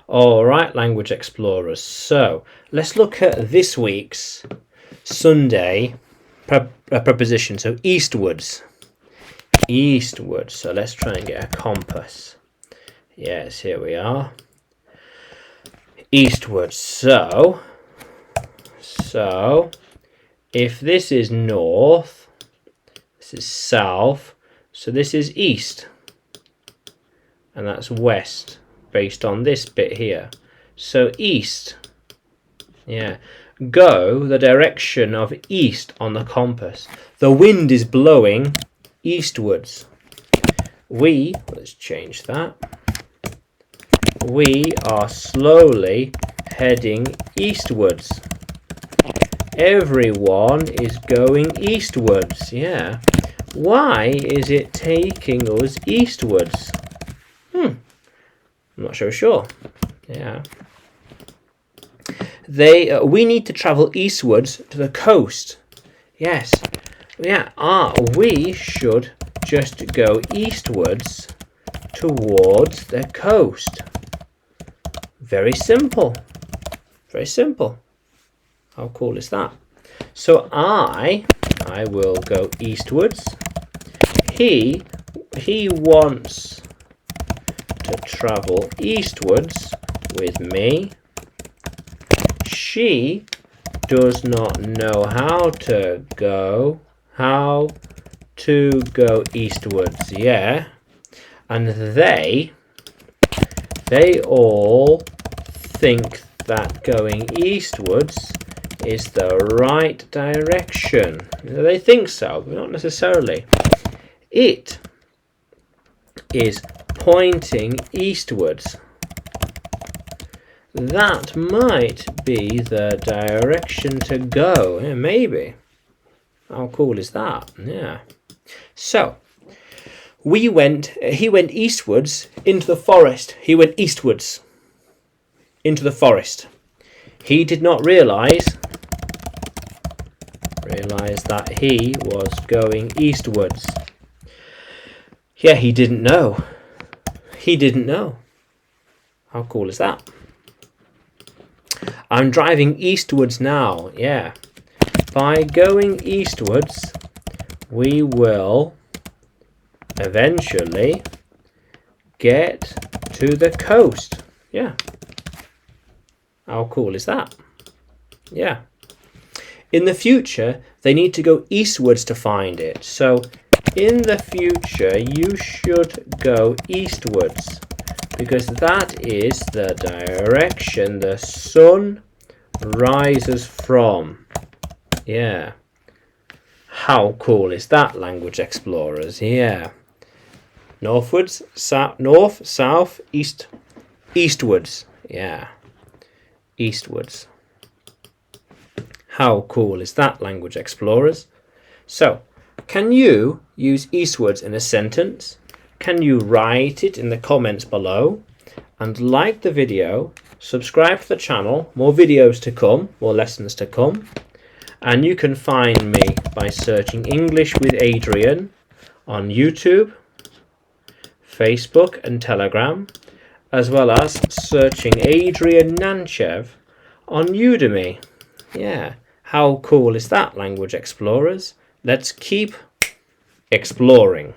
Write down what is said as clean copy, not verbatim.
All right, language explorers. So let's look at this week's Sunday preposition. So eastwards. Eastwards. So let's try and get a compass. Yes, here we are. Eastwards. So if this is north, this is south, so this is east, and that's west based on this bit here. So east, yeah, go the direction of east on the compass. The wind is blowing eastwards. Let's change that. We are slowly heading eastwards. Everyone is going eastwards. Yeah. Why is it taking us eastwards? I'm not so sure. Yeah. We need to travel eastwards to the coast. Yes. Yeah. We should just go eastwards towards the coast. Very simple. Very simple. How cool is that? So I will go eastwards. He wants to travel eastwards with me. She does not know how to go eastwards. Yeah. And they all think that going eastwards is the right direction. They think so, but not necessarily. It is pointing eastwards. That might be the direction to go. Yeah, maybe. How cool is that? Yeah. So he went eastwards into the forest. He went eastwards into the forest. He did not realize that he was going eastwards. Yeah, he didn't know. He didn't know. How cool is that? I'm driving eastwards now. Yeah. By going eastwards, we will eventually get to the coast. Yeah. How cool is that? Yeah. In the future, they need to go eastwards to find it. So in the future, you should go eastwards because that is the direction the sun rises from. Yeah. How cool is that, language explorers? Yeah. Northwards, north, south, east, eastwards. Yeah. Eastwards. How cool is that, language explorers? So, can you use eastwards in a sentence? Can you write it in the comments below? And like the video, subscribe to the channel, more videos to come, more lessons to come. And you can find me by searching English with Adrian on YouTube, Facebook and Telegram, as well as searching Adrian Nanchev on Udemy. Yeah, how cool is that, language explorers? Let's keep exploring.